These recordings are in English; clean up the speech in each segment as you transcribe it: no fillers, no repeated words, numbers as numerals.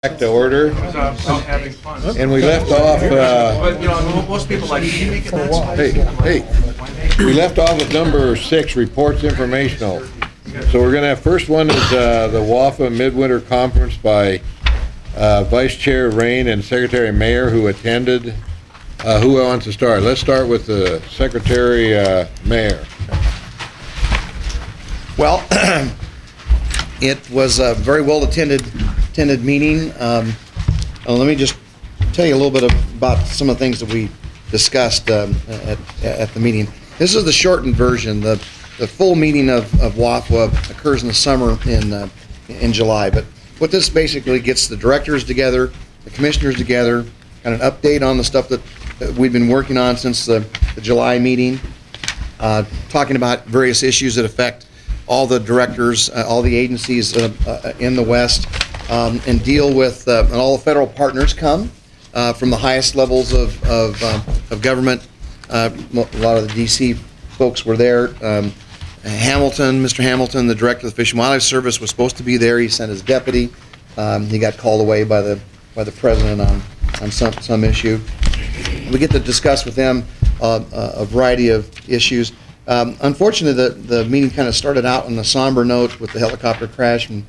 Back to order. Having fun. And we left off, But you know, most people like, can you make it that we left off with number 6, Reports Informational. So we're gonna have, first one is the WAFA Midwinter Conference by Vice Chair Raine and Secretary Mayer, who attended. Who wants to start? Let's start with the Secretary Mayer. Well, it was a very well attended meeting. Let me just tell you a little bit about some of the things that we discussed at the meeting. This is the shortened version. The full meeting of WAFA occurs in the summer in July. But what this basically gets the directors together, the commissioners together, kind of an update on the stuff that we've been working on since the July meeting, talking about various issues that affect all the directors, all the agencies in the West, and deal with, and all the federal partners come from the highest levels of government. A lot of the DC folks were there. Mr. Hamilton, the director of the Fish and Wildlife Service, was supposed to be there. He sent his deputy. He got called away by the president on some issue. We get to discuss with them a variety of issues. Unfortunately, the meeting kind of started out on a somber note with the helicopter crash in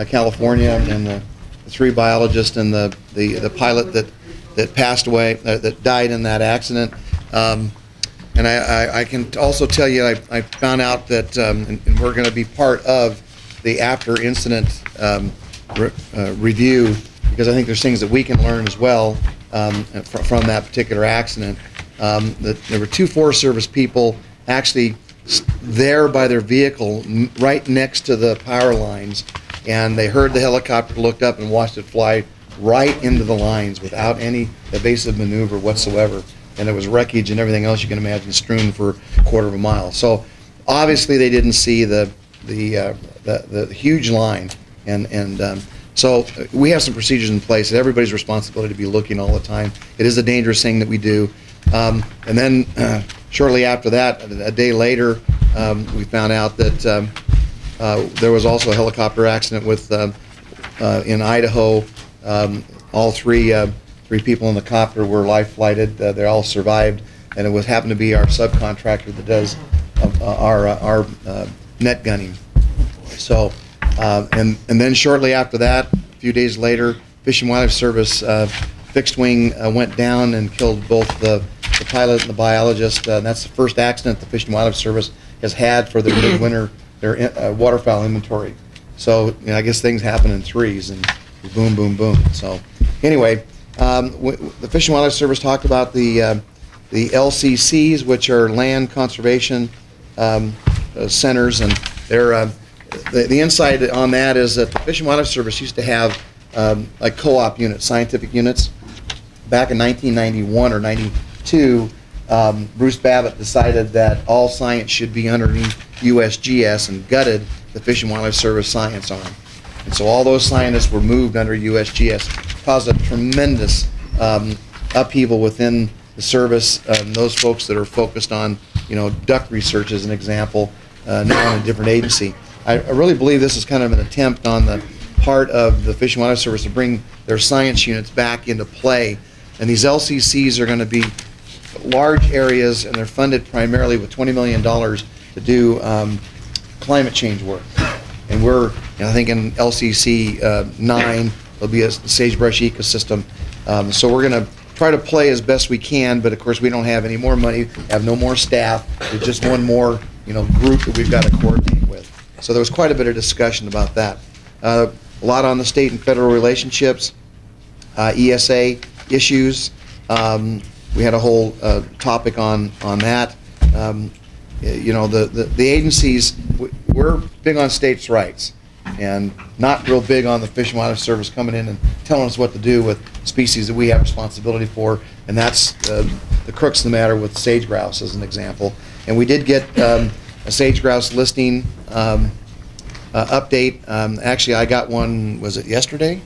California, and the 3 biologists and the pilot that passed away, that died in that accident. And I can also tell you, I found out that, and we're going to be part of the after incident review, because I think there's things that we can learn as well from that particular accident. There were 2 Forest Service people actually there by their vehicle right next to the power lines, and they heard the helicopter, looked up and watched it fly right into the lines without any evasive maneuver whatsoever. And there was wreckage and everything else you can imagine strewn for a quarter of a mile. So obviously they didn't see the huge line, and so we have some procedures in place. It's everybody's responsibility to be looking all the time. It is a dangerous thing that we do. And then shortly after that, a day later, we found out that there was also a helicopter accident in Idaho. All three people in the copter were life flighted. They all survived, and it happened to be our subcontractor that does our net gunning. So, and then shortly after that, a few days later, Fish and Wildlife Service fixed wing went down and killed both the pilot and the biologist. And that's the first accident the Fish and Wildlife Service has had for their midwinter, their waterfowl inventory. So, you know, I guess things happen in threes, and boom, boom, boom. So, anyway, the Fish and Wildlife Service talked about the LCCs, which are land conservation centers, and they're the insight on that is that the Fish and Wildlife Service used to have like co-op units, scientific units. Back in 1991 or 92, Bruce Babbitt decided that all science should be underneath USGS and gutted the Fish and Wildlife Service science arm. And so all those scientists were moved under USGS, caused a tremendous upheaval within the service. Those folks that are focused on, you know, duck research as an example, now in a different agency. I really believe this is kind of an attempt on the part of the Fish and Wildlife Service to bring their science units back into play. And these LCCs are going to be large areas, and they're funded primarily with $20 million to do climate change work. And we're, I think in LCC 9, there'll be a sagebrush ecosystem. So we're going to try to play as best we can, but of course we don't have any more money, have no more staff. There's just one more, you know, group that we've got to coordinate with. So there was quite a bit of discussion about that. A lot on the state and federal relationships, ESA issues. We had a whole topic on that. You know, the agencies, we're big on states' rights, and not real big on the Fish and Wildlife Service coming in and telling us what to do with species that we have responsibility for, and that's the crux of the matter with sage grouse as an example. And we did get a sage grouse listing update. Actually, I got one, was it yesterday?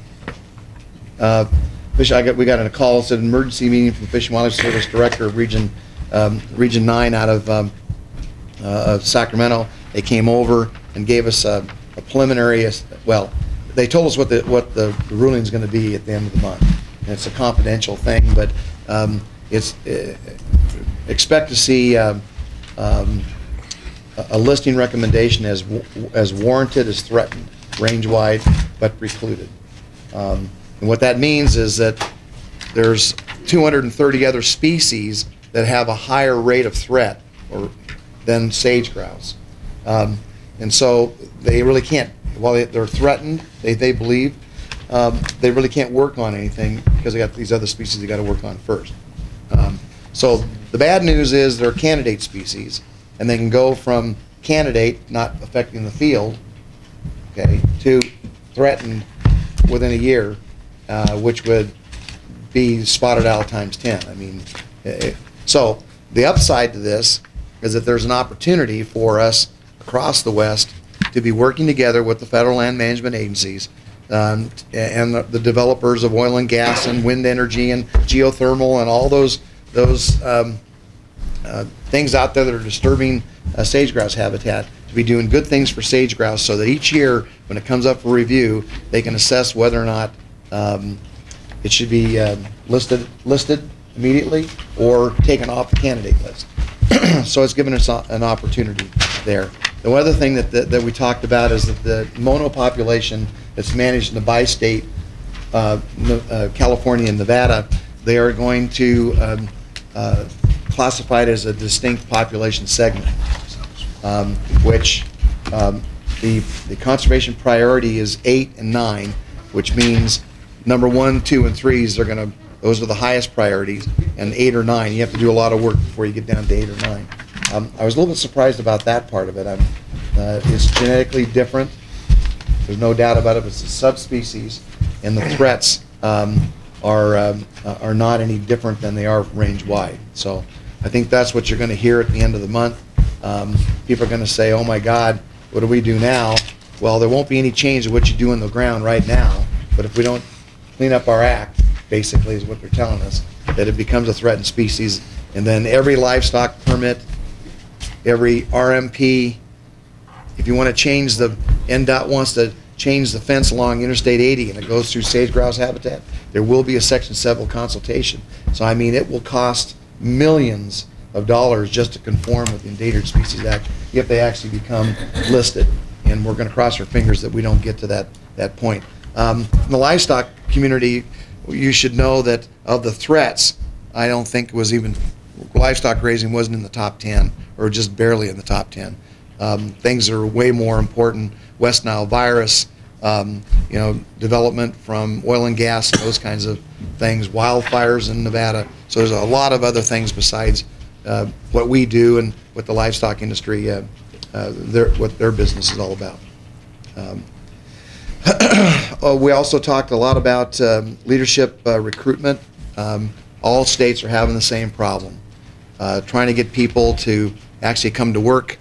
We got a call, it said emergency meeting from the Fish and Wildlife Service Director of Region 9 out of Sacramento. They came over and gave us a preliminary, well, they told us what the ruling is going to be at the end of the month. And it's a confidential thing, but it's expect to see a listing recommendation as warranted, as threatened, range-wide, but precluded. And what that means is that there's 230 other species that have a higher rate of threat than sage grouse. And so they really can't, while they're threatened, they believe, they really can't work on anything because they got these other species they got to work on first. So the bad news is they're candidate species, and they can go from candidate, not affecting the field, okay, to threatened within a year, which would be spotted owl times 10. I mean, so the upside to this is that there's an opportunity for us across the West to be working together with the federal land management agencies and the developers of oil and gas and wind energy and geothermal and all those things out there that are disturbing sage grouse habitat, to be doing good things for sage grouse so that each year when it comes up for review they can assess whether or not it should be listed immediately or taken off the candidate list. So it's given us an opportunity there. The other thing that we talked about is that the mono population that's managed in the bi-state, California and Nevada, they are going to classify it as a distinct population segment, which the conservation priority is 8 and 9, which means number 1, 2, and 3s are going to, those are the highest priorities, and 8 or 9, you have to do a lot of work before you get down to 8 or 9. I was a little bit surprised about that part of it. It's genetically different. There's no doubt about it. It's a subspecies, and the threats are not any different than they are range-wide. So I think that's what you're going to hear at the end of the month. People are going to say, oh my God, what do we do now? Well, there won't be any change in what you do in the ground right now, but if we don't clean up our act, basically is what they're telling us, that it becomes a threatened species, and then every livestock permit, every RMP, if you want to change the, NDOT wants to change the fence along Interstate 80 and it goes through sage grouse habitat, there will be a Section 7 consultation. So I mean, it will cost millions of dollars just to conform with the Endangered Species Act if they actually become listed. And we're going to cross our fingers that we don't get to that point. In the livestock community, you should know that of the threats, I don't think it was even, livestock grazing wasn't in the top 10 or just barely in the top 10. Things are way more important. West Nile virus, development from oil and gas, those kinds of things, wildfires in Nevada. So there's a lot of other things besides what we do and what the livestock industry, what their business is all about. We also talked a lot about leadership recruitment. All states are having the same problem. Trying to get people to actually come to work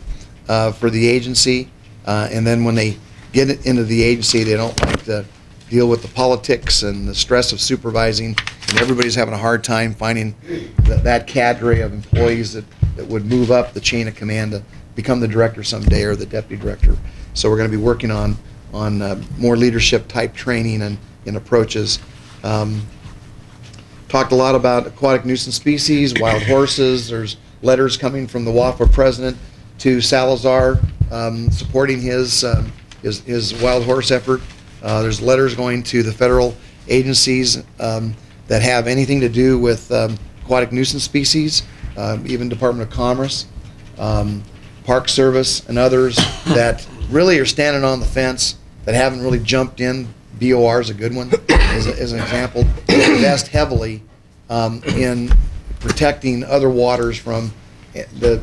for the agency, and then when they get into the agency, they don't like to deal with the politics and the stress of supervising, and everybody's having a hard time finding that cadre of employees that would move up the chain of command to become the director someday or the deputy director. So we're going to be working on more leadership type training and approaches. Talked a lot about aquatic nuisance species, wild horses. There's letters coming from the WAFA president to Salazar supporting his wild horse effort. There's letters going to the federal agencies that have anything to do with aquatic nuisance species, even Department of Commerce, Park Service, and others that really are standing on the fence that haven't really jumped in. BOR is a good one, as an example. They invest heavily in protecting other waters from the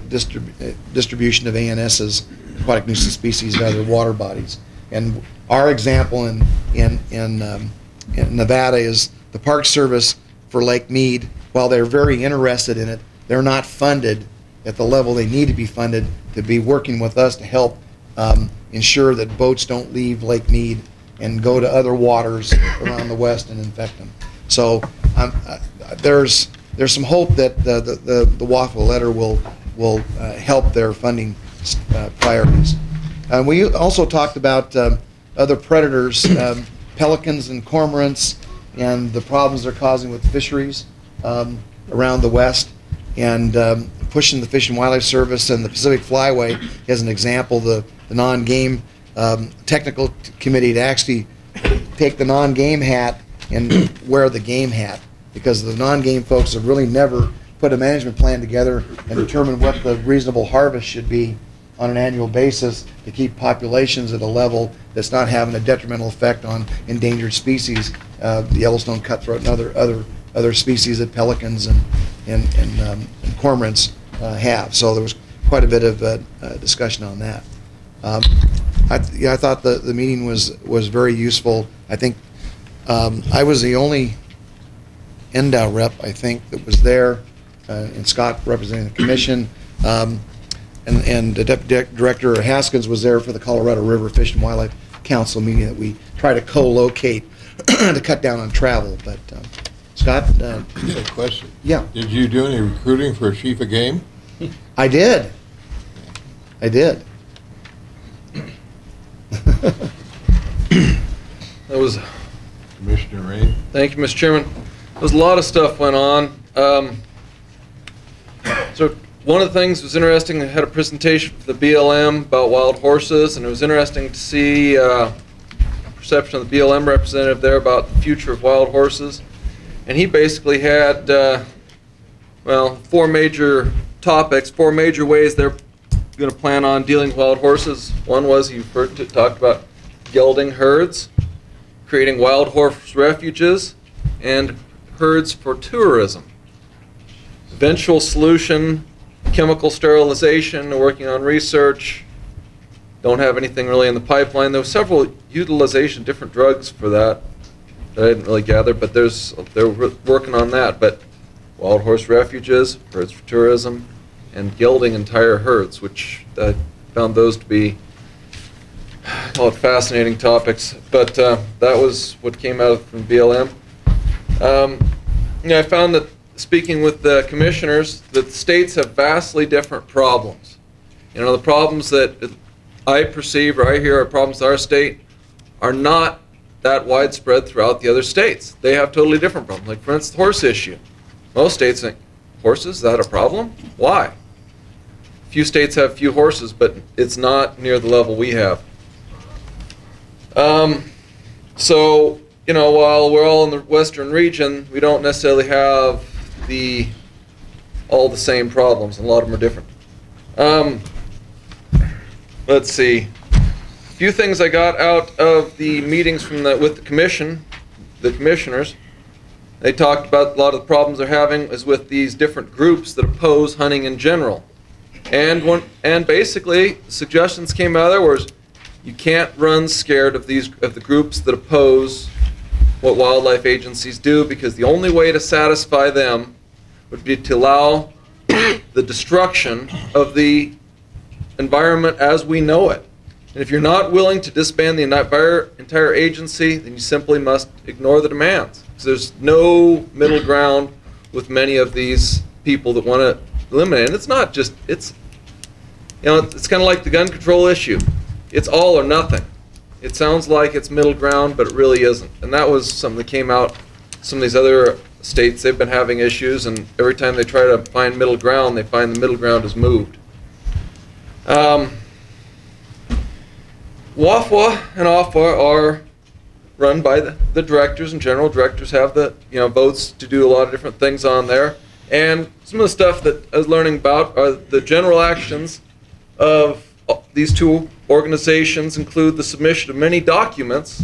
distribution of ANS's aquatic nuisance species and other water bodies. And our example in Nevada is the Park Service for Lake Mead. While they're very interested in it, they're not funded at the level they need to be funded to be working with us to help ensure that boats don't leave Lake Mead and go to other waters around the West and infect them. So there's some hope that the WAFA letter will help their funding priorities. We also talked about other predators, pelicans and cormorants, and the problems they're causing with fisheries around the West, and pushing the Fish and Wildlife Service and the Pacific Flyway as an example, the non-game technical committee to actually take the non-game hat and wear the game hat, because the non-game folks have really never put a management plan together and determined what the reasonable harvest should be on an annual basis to keep populations at a level that's not having a detrimental effect on endangered species, the Yellowstone cutthroat and other species that pelicans and cormorants have. So there was quite a bit of discussion on that. I thought the meeting was very useful. I think I was the only NDOW rep, I think, that was there, and Scott representing the commission, and the Deputy Director Haskins was there for the Colorado River Fish and Wildlife Council meeting that we try to co-locate to cut down on travel. But Scott? A question. Yeah. Did you do any recruiting for a chief of game? I did. I did. That was. Commissioner Raine? Thank you, Mr. Chairman. There was a lot of stuff went on. So one of the things was interesting. I had a presentation for the BLM about wild horses, and it was interesting to see perception of the BLM representative there about the future of wild horses. And he basically had, well, 4 major topics, 4 major ways they're going to plan on dealing with wild horses. One was he talked about gelding herds, creating wild horse refuges, and herds for tourism. Eventual solution, chemical sterilization, working on research. Don't have anything really in the pipeline. There were several utilization, different drugs for that I didn't really gather, but they're working on that. But wild horse refuges, herds for tourism, and gelding entire herds, which I found those to be, call it, fascinating topics. But that was what came out from BLM. I found that speaking with the commissioners, that states have vastly different problems. The problems that I perceive or I hear are problems in our state are not that widespread throughout the other states. They have totally different problems. Like, for instance, the horse issue. Most states think, horses, is that a problem? Why? Few states have few horses, but it's not near the level we have. So, while we're all in the western region, we don't necessarily have all the same problems. A lot of them are different. Let's see. A few things I got out of the meetings with the commissioners. They talked about a lot of the problems they're having is with these different groups that oppose hunting in general. And basically, suggestions came out of there was you can't run scared of the groups that oppose what wildlife agencies do, because the only way to satisfy them would be to allow the destruction of the environment as we know it. And if you're not willing to disband the entire agency, then you simply must ignore the demands. Because there's no middle ground with many of these people that want to eliminate. And it's not just, it's kind of like the gun control issue. It's all or nothing. It sounds like it's middle ground, but it really isn't. And that was something that came out. Some of these other states, they've been having issues, and every time they try to find middle ground, they find the middle ground is moved. WAFWA and OFWA are run by the directors, and general directors have the votes to do a lot of different things on there. And some of the stuff that I was learning about are the general actions of these two organizations include the submission of many documents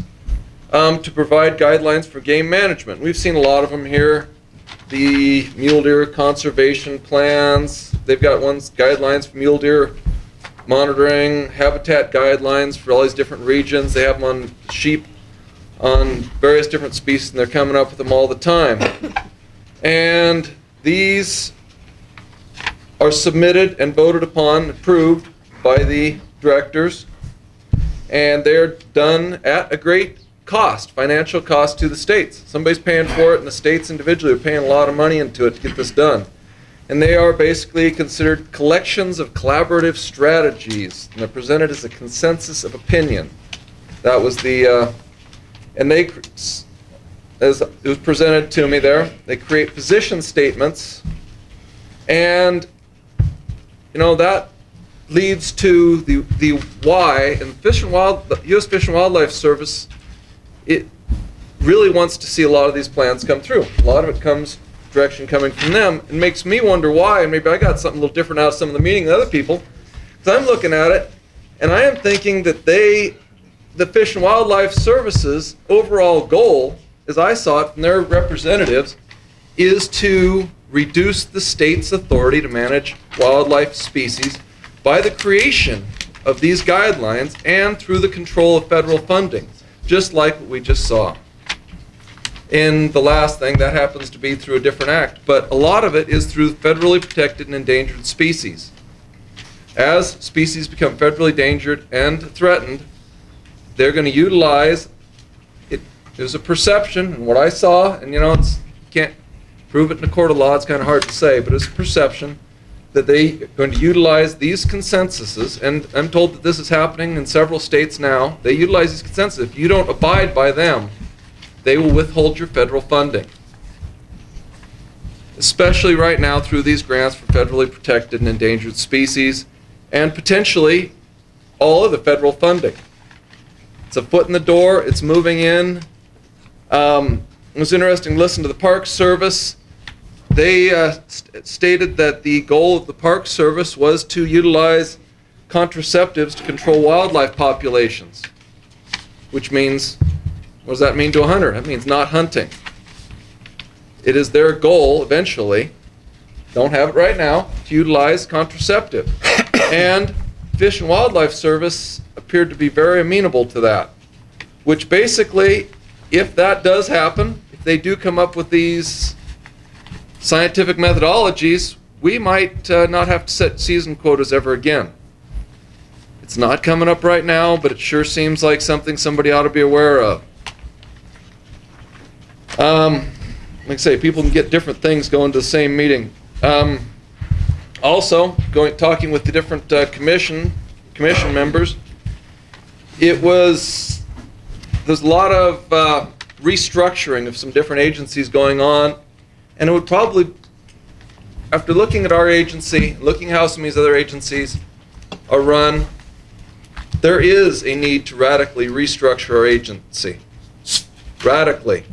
to provide guidelines for game management. We've seen a lot of them here. The mule deer conservation plans, they've got guidelines for mule deer monitoring, habitat guidelines for all these different regions. They have them on sheep, on various different species, and they're coming up with them all the time. And these are submitted and voted upon, approved by the directors, and they're done at a great cost, financial cost to the states. Somebody's paying for it, and the states individually are paying a lot of money into it to get this done. And they are basically considered collections of collaborative strategies, and they're presented as a consensus of opinion. That was the, and they, as it was presented to me there, they create position statements, and that leads to the why. And the U.S. Fish and Wildlife Service, it really wants to see a lot of these plans come through. A lot of it direction coming from them. It makes me wonder why, and maybe I got something a little different out of some of the meeting than other people. Because I'm looking at it, and I am thinking that the Fish and Wildlife Service's overall goal, as I saw it from their representatives, is to reduce the state's authority to manage wildlife species by the creation of these guidelines and through the control of federal funding, just like what we just saw. In the last thing, that happens to be through a different act, but a lot of it is through federally protected and endangered species. As species become federally endangered and threatened, they're going to utilize it. There's a perception, and what I saw, and you can't prove it in a court of law, it's kind of hard to say, but it's a perception that they're going to utilize these consensuses, and I'm told that this is happening in several states now. They utilize these consensuses. If you don't abide by them, they will withhold your federal funding, especially right now through these grants for federally protected and endangered species, and potentially all of the federal funding. It's a foot in the door. It's moving in. It was interesting to listen to the Park Service. They stated that the goal of the Park Service was to utilize contraceptives to control wildlife populations, which means, what does that mean to a hunter? That means not hunting. It is their goal eventually, don't have it right now, to utilize contraceptive. And Fish and Wildlife Service appeared to be very amenable to that, which basically, if that does happen, if they do come up with these scientific methodologies, we might not have to set season quotas ever again. It's not coming up right now, but it sure seems like something somebody ought to be aware of. Like I say, people can get different things going to the same meeting. Also, talking with the different commission members, there's a lot of restructuring of some different agencies going on, and it would probably, after looking at our agency, looking how some of these other agencies are run, there is a need to radically restructure our agency. Radically.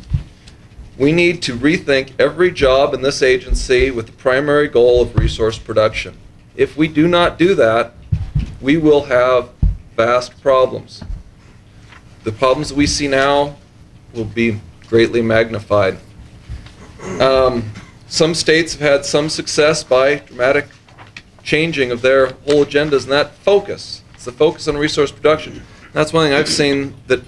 We need to rethink every job in this agency with the primary goal of resource production. If we do not do that, we will have vast problems. The problems that we see now will be greatly magnified. Some states have had some success by dramatic changing of their whole agendas, and that focus. It's the focus on resource production. That's one thing I've seen that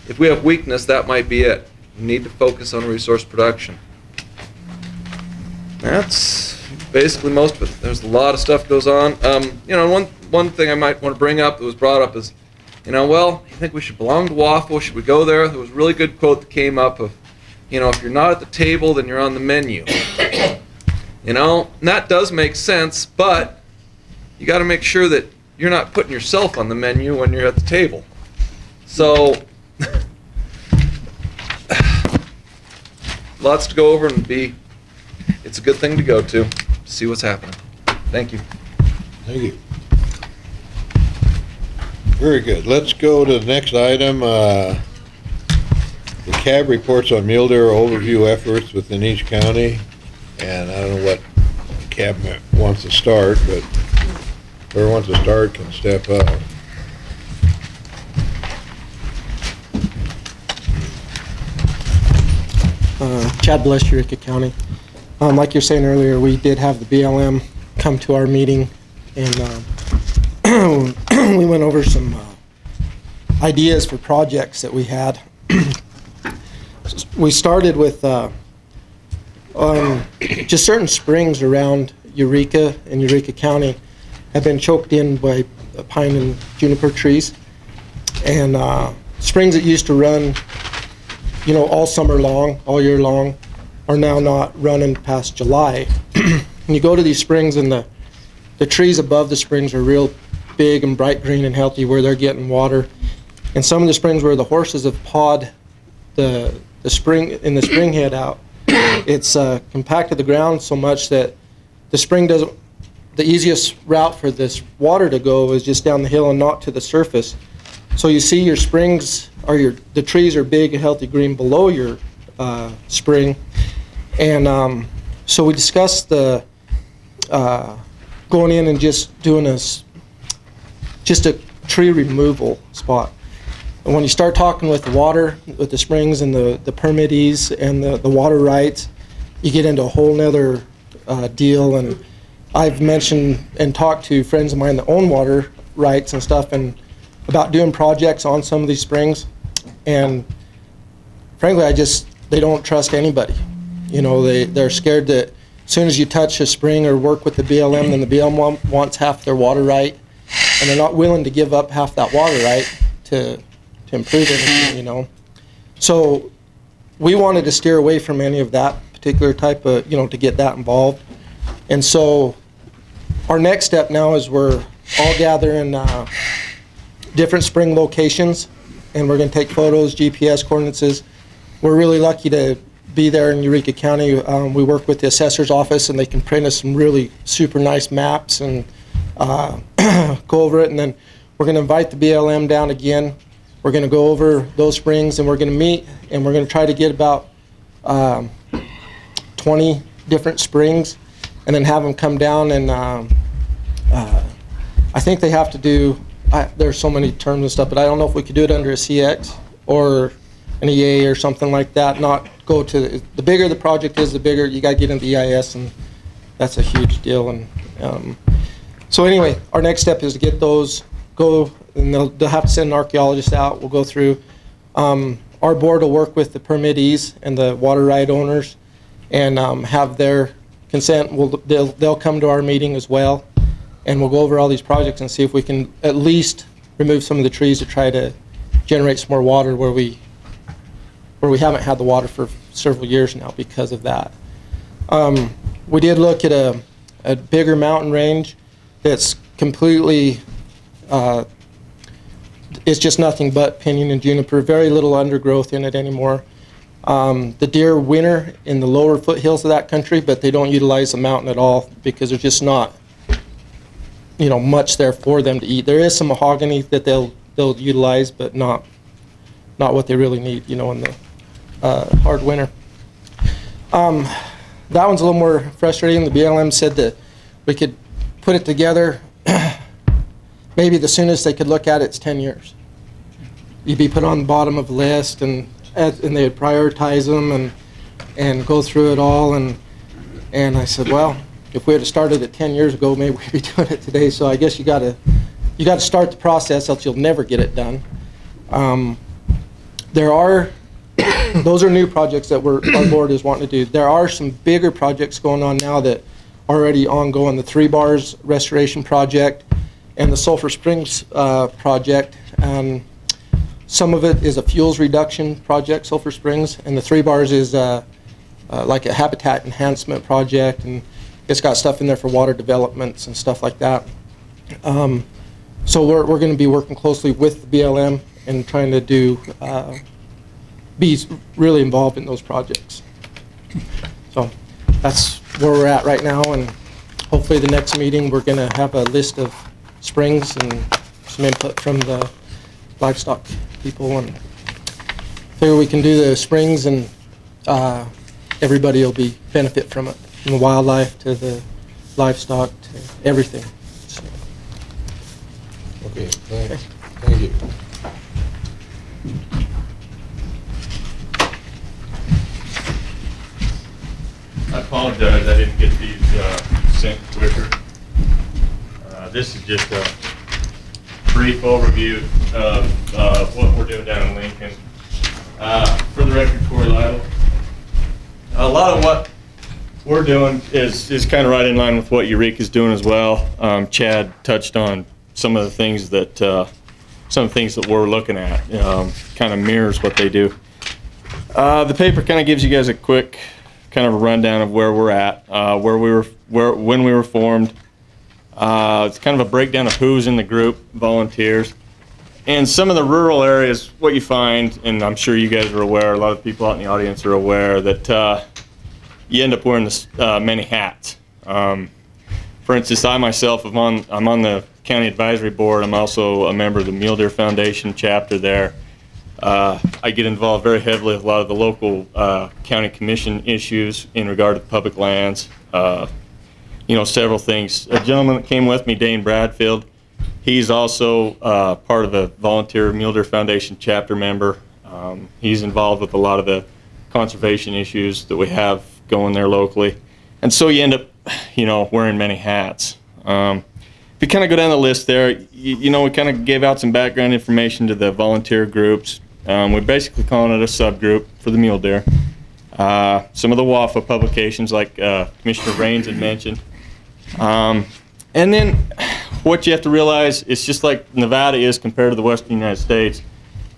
if we have weakness, that might be it. We need to focus on resource production. That's basically most of it. There's a lot of stuff goes on. One thing I might want to bring up that was brought up is, well, you think we should belong to WAFO? Should we go there? There was a really good quote that came up of, if you're not at the table, then you're on the menu. And that does make sense, but you got to make sure that you're not putting yourself on the menu when you're at the table. So, lots to go over, and it's a good thing to go to see what's happening. Thank you. Thank you. Very good. Let's go to the next item. The CAB reports on mule deer overview efforts within each county. And I don't know what CAB wants to start, but whoever wants to start can step up. Chad Bless, Eureka County. Like you're saying earlier, we did have the BLM come to our meeting, and we went over some ideas for projects that we had. We started with just certain springs around Eureka and Eureka County have been choked in by pine and juniper trees, and springs that used to run all summer long, all year long, are now not running past July. And you go to these springs, and the trees above the springs are real big and bright green and healthy where they're getting water. And some of the springs where the horses have pawed the spring head out, it's compacted the ground so much that the spring doesn't. The easiest route for this water to go is just down the hill and not to the surface. So you see your springs, or the trees are big and healthy green below your spring. And so we discussed the going in and just doing just a tree removal spot. And when you start talking with the water, with the springs and the permittees and the water rights, you get into a whole nother deal. And I've mentioned and talked to friends of mine that own water rights and stuff, and about doing projects on some of these springs. And frankly, they don't trust anybody. You know, they're scared that as soon as you touch a spring or work with the BLM, then the BLM wants half their water right, and they're not willing to give up half that water right to improve anything, you know. So we wanted to steer away from any of that particular type of, you know, to get that involved. And so our next step now is we're all gathering different spring locations, and we're going to take photos, GPS coordinates. We're really lucky to be there in Eureka County. We work with the assessor's office, and they can print us some really super nice maps and go over it. And then we're going to invite the BLM down again. We're going to go over those springs, and we're going to meet, and we're going to try to get about 20 different springs, and then have them come down. And I think they have to do, there's so many terms and stuff, but I don't know if we could do it under a CX or an EA or something like that. Not go to the bigger the project is, the bigger you got to get into EIS, and that's a huge deal. And so anyway, our next step is to get those go, and they'll have to send an archaeologist out. We'll go through. Our board will work with the permittees and the water right owners, and have their consent. They'll come to our meeting as well, and we'll go over all these projects and see if we can at least remove some of the trees to try to generate some more water where we haven't had the water for several years now because of that. We did look at a bigger mountain range that's completely, it's just nothing but pinyon and juniper, very little undergrowth in it anymore. The deer winter in the lower foothills of that country, but they don't utilize the mountain at all because there's just not, you know, much there for them to eat. There is some mahogany that they'll utilize, but not what they really need, you know, in the hard winter. That one's a little more frustrating. The BLM said that we could put it together. Maybe the soonest they could look at it's 10 years. You'd be put on the bottom of the list, and they would prioritize them and go through it all. And I said, well, if we had started it 10 years ago, maybe we'd be doing it today. So I guess you got to start the process, else you'll never get it done. Those are new projects that our board is wanting to do. There are some bigger projects going on now that are already ongoing. The 3 Bars Restoration Project and the Sulphur Springs project. Some of it is a fuels reduction project, Sulphur Springs, and the 3 Bars is like a habitat enhancement project, and it's got stuff in there for water developments and stuff like that. So we're going to be working closely with the BLM and trying to be really involved in those projects. So that's where we're at right now, and hopefully the next meeting we're going to have a list of springs and some input from the livestock people, and figure we can do the springs, and everybody will benefit from it, from the wildlife to the livestock to everything. So. Okay, thanks. Thank you. I apologize, I didn't get these sent quicker. This is just a brief overview of what we're doing down in Lincoln. For the record, Corey Lytle. A lot of what we're doing is kind of right in line with what Eureka's doing as well. Chad touched on some of the things that we're looking at. Kind of mirrors what they do. The paper kind of gives you guys a quick kind of a rundown of where we're at, when we were formed. It's kind of a breakdown of who's in the group, volunteers, in some of the rural areas, what you find, and I'm sure you guys are aware, a lot of people out in the audience are aware, that you end up wearing this, many hats. For instance, I myself, I'm on the County Advisory Board. I'm also a member of the Mule Foundation chapter there. I get involved very heavily with a lot of the local county commission issues in regard to public lands. You know, several things. A gentleman that came with me, Dane Bradfield, he's also part of a volunteer Mule Foundation chapter member. He's involved with a lot of the conservation issues that we have going there locally. And so you end up, you know, wearing many hats. If you kind of go down the list there, you know, we kind of gave out some background information to the volunteer groups. We're basically calling it a subgroup for the mule deer. Some of the WAFA publications, like Commissioner Raine had mentioned. And then what you have to realize is, just like Nevada is compared to the Western United States,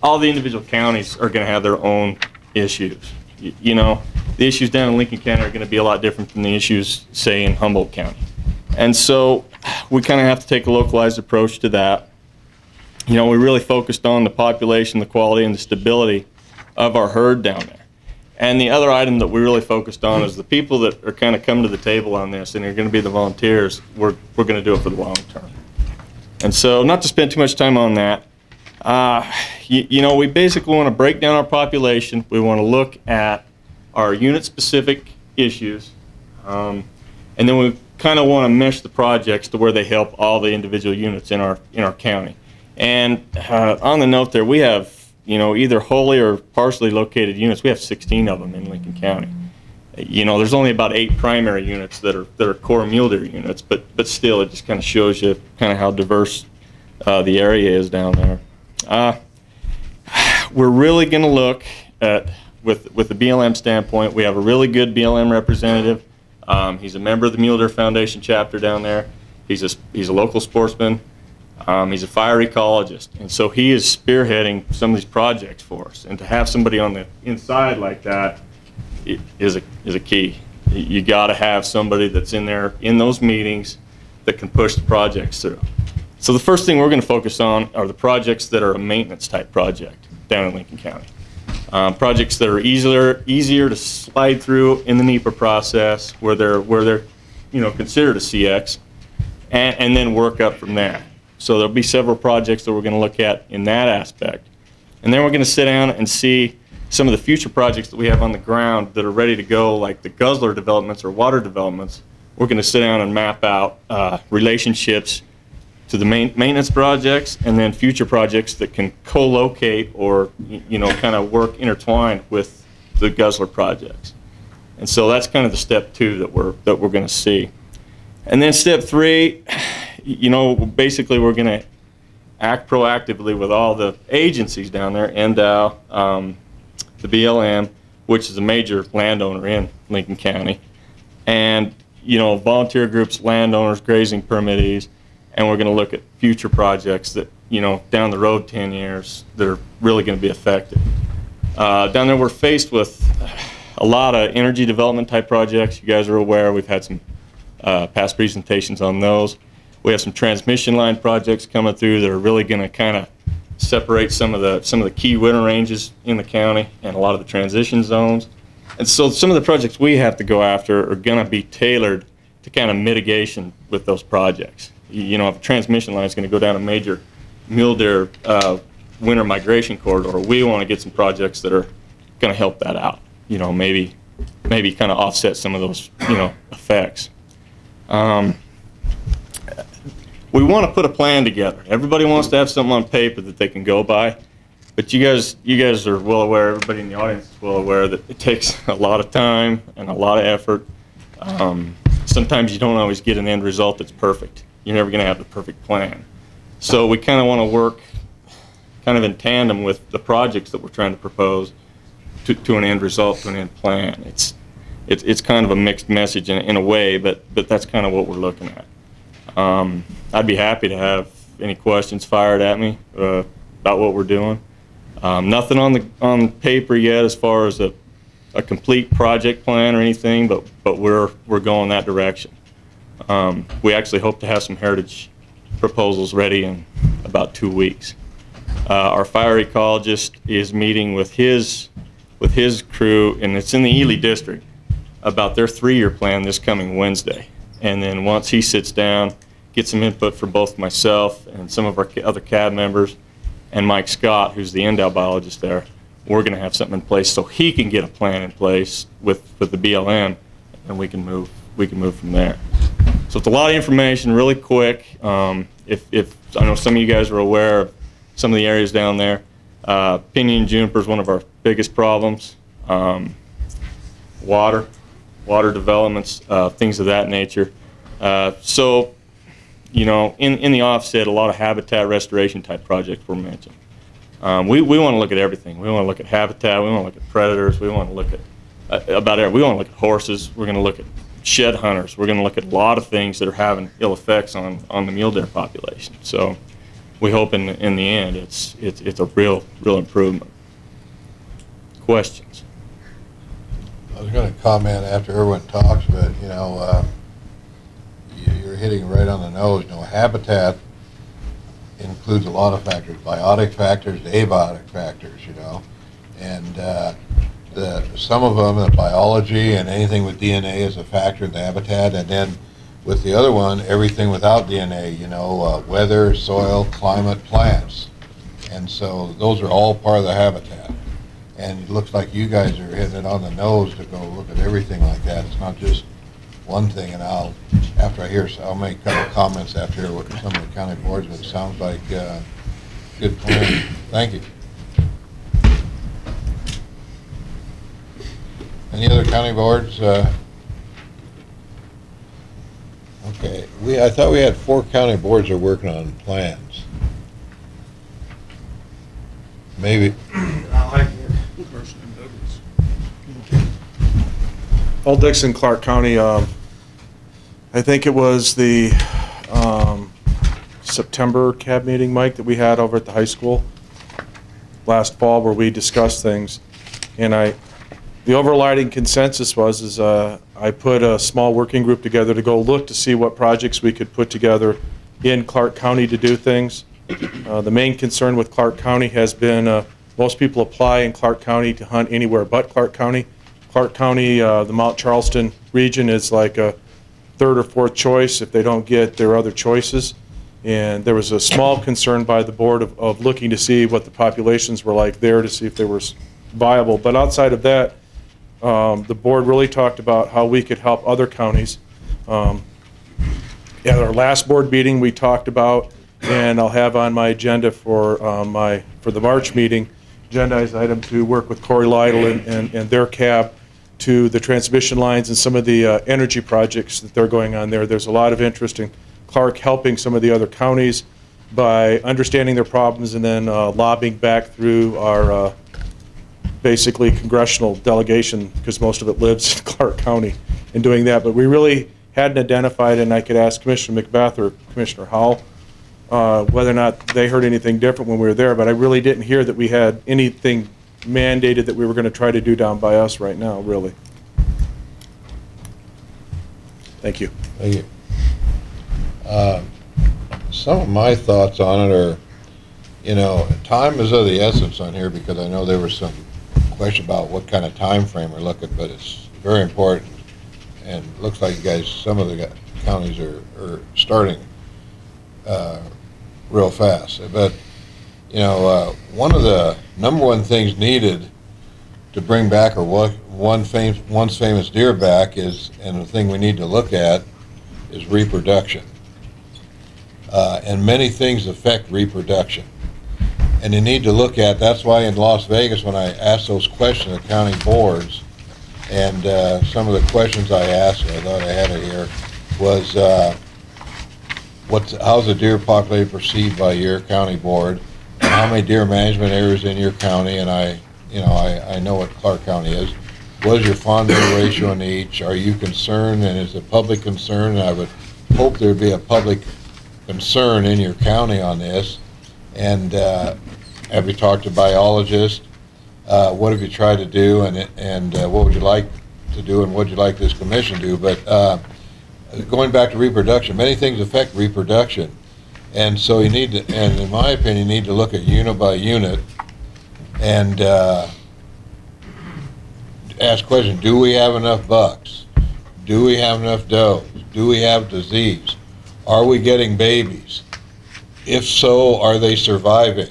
all the individual counties are going to have their own issues. You know, the issues down in Lincoln County are going to be a lot different than the issues, say, in Humboldt County. And so we kind of have to take a localized approach to that. You know, we really focused on the population, the quality, and the stability of our herd down there. And the other item that we really focused on is the people that are kind of coming to the table on this, and are going to be the volunteers. We're going to do it for the long term. And so, not to spend too much time on that, you know, we basically want to break down our population. We want to look at our unit-specific issues, and then we kind of want to mesh the projects to where they help all the individual units in our county. And on the note there, we have, you know, either wholly or partially located units. We have 16 of them in Lincoln County. You know, there's only about 8 primary units that are core mule deer units, but still, it just kind of shows you kind of how diverse the area is down there. We're really going to look at, with the BLM standpoint, we have a really good BLM representative. He's a member of the Mule Deer Foundation chapter down there. He's a local sportsman. He's a fire ecologist, and so he is spearheading some of these projects for us. And to have somebody on the inside like that is a key. You got to have somebody that's in there in those meetings that can push the projects through. So the first thing we're going to focus on are the projects that are a maintenance type project down in Lincoln County. Projects that are easier to slide through in the NEPA process, where they're you know, considered a CX, and then work up from there. So there'll be several projects that we're going to look at in that aspect. And then we're going to sit down and see some of the future projects that we have on the ground that are ready to go, like the guzzler developments or water developments. We're going to sit down and map out relationships to the maintenance projects, and then future projects that can co-locate or, you know, kind of work intertwined with the guzzler projects. And so that's kind of the step 2 that we're going to see. And then step 3, you know, basically we're going to act proactively with all the agencies down there, NDOW, the BLM, which is a major landowner in Lincoln County, and, you know, volunteer groups, landowners, grazing permittees, and we're going to look at future projects that, you know, down the road 10 years that are really going to be effective. Down there we're faced with a lot of energy development type projects. You guys are aware, we've had some past presentations on those. We have some transmission line projects coming through that are really going to kind of separate some of the key winter ranges in the county and a lot of the transition zones. And so some of the projects we have to go after are going to be tailored to kind of mitigation with those projects. You know, if a transmission line is going to go down a major mule deer winter migration corridor, we want to get some projects that are going to help that out. You know, maybe kind of offset some of those, you know, effects. We want to put a plan together. Everybody wants to have something on paper that they can go by, but you guys are well aware, everybody in the audience is well aware, that it takes a lot of time and a lot of effort. Sometimes you don't always get an end result that's perfect. You're never going to have the perfect plan. So we kind of want to work kind of in tandem with the projects that we're trying to propose to an end result, to an end plan. It's kind of a mixed message in a way, but that's kind of what we're looking at. I'd be happy to have any questions fired at me about what we're doing. Nothing on paper yet as far as a complete project plan or anything, but we're going that direction. We actually hope to have some heritage proposals ready in about 2 weeks. Our fire ecologist is meeting with his crew, and it's in the Ely district, about their 3-year plan this coming Wednesday. And then once he sits down, get some input for both myself and some of our other CAB members, and Mike Scott, who's the endow biologist there, we're going to have something in place so he can get a plan in place with the BLM, and we can move from there. So it's a lot of information, really quick. If I know some of you guys are aware of some of the areas down there, pinyon juniper is one of our biggest problems. Water developments, things of that nature. So, you know, in the offset, a lot of habitat restoration type projects were mentioned. We want to look at everything. We want to look at habitat. We want to look at predators. We want to look at we want to look at horses. We're going to look at shed hunters. We're going to look at a lot of things that are having ill effects on the mule deer population. So we hope in the end it's a real improvement. Questions? I was going to comment after everyone talks, but you know, you're hitting right on the nose. You know, habitat includes a lot of factors, biotic factors, abiotic factors. You know, and some of them, the biology and anything with DNA is a factor in the habitat, and then with the other one, everything without DNA. You know, weather, soil, climate, plants, and so those are all part of the habitat. And it looks like you guys are hitting it on the nose to go look at everything like that. It's not just one thing. And I'll make a couple comments after what some of the county boards, but it sounds like good plan. Thank you. Any other county boards? Okay, I thought we had 4 county boards that are working on plans. Maybe. Paul Dixon, Clark County. I think it was the September CAB meeting, Mike, that we had over at the high school last fall, where we discussed things. And the overriding consensus was I put a small working group together to go look to see what projects we could put together in Clark County to do things. The main concern with Clark County has been most people apply in Clark County to hunt anywhere but Clark County. Clark County, the Mount Charleston region is like a 3rd or 4th choice if they don't get their other choices. And there was a small concern by the board of looking to see what the populations were like there to see if they were viable. But outside of that, the board really talked about how we could help other counties. At our last board meeting, we talked about, and I'll have on my agenda for the March meeting, agendized item to work with Corey Lytle and their CAB to the transmission lines and some of the energy projects that they're going on there. There's a lot of interest in Clark helping some of the other counties by understanding their problems and then lobbying back through our basically congressional delegation, because most of it lives in Clark County, in doing that. But we really hadn't identified, and I could ask Commissioner McBeth or Commissioner Howell whether or not they heard anything different when we were there, but I really didn't hear that we had anything mandated that we were going to try to do down by us right now, really. Thank you. Thank you. Some of my thoughts on it are, you know, time is of the essence on here, because I know there was some question about what kind of time frame we're looking, but it's very important, and it looks like you guys, some of the counties are starting real fast. But you know, one of the #1 things needed to bring back, or once famous deer back, is, and the thing we need to look at, is reproduction. And many things affect reproduction, and you need to look at. That's why in Las Vegas, when I asked those questions of county boards, and some of the questions I asked, I thought I had it here, was how's the deer population perceived by your county board, and how many deer management areas in your county? And I know what Clark County is. What is your fawn deer ratio in each? Are you concerned, and is it public concern? And I would hope there'd be a public concern in your county on this. And have you talked to biologists? What have you tried to do, and what would you like to do, and what would you like this commission to do? But going back to reproduction, many things affect reproduction. And so you need to, and in my opinion, you need to look at unit by unit and ask questions. Do we have enough bucks? Do we have enough does? Do we have disease? Are we getting babies? If so, are they surviving?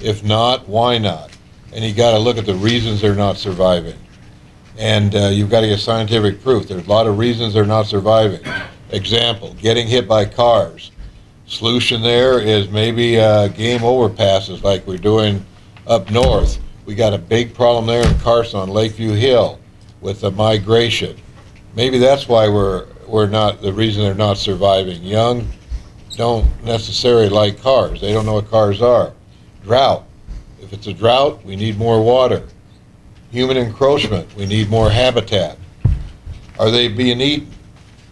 If not, why not? And you got to look at the reasons they're not surviving. And you've got to get scientific proof. There's a lot of reasons they're not surviving. Example, getting hit by cars. Solution there is maybe game overpasses like we're doing up north. We got a big problem there in Carson on Lakeview Hill with the migration. Maybe that's why we're not, the reason they're not surviving. Young don't necessarily like cars. They don't know what cars are. Drought. If it's a drought, we need more water. Human encroachment, we need more habitat. Are they being eaten?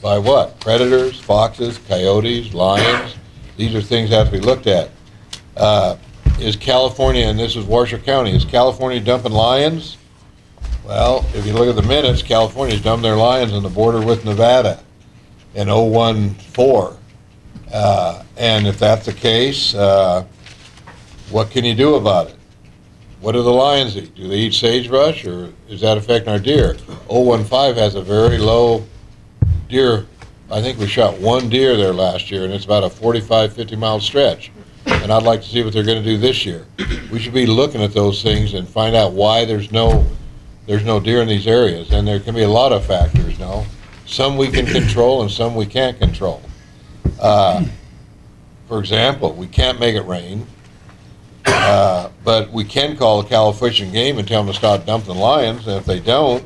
By what? Predators, foxes, coyotes, lions? These are things that have to be looked at. Is California, and this is Washoe County, is California dumping lions? Well, if you look at the minutes, California's dumped their lions on the border with Nevada in 014. And if that's the case, what can you do about it? What do the lions eat? Do they eat sagebrush, or is that affecting our deer? 015 has a very low deer. I think we shot one deer there last year, and it's about a 45, 50-mile stretch. And I'd like to see what they're going to do this year. We should be looking at those things and find out why there's no deer in these areas. And there can be a lot of factors, no? Some we can control and some we can't control. For example, we can't make it rain. But we can call the Cal Fish and Game and tell them to stop dumping lions, and if they don't,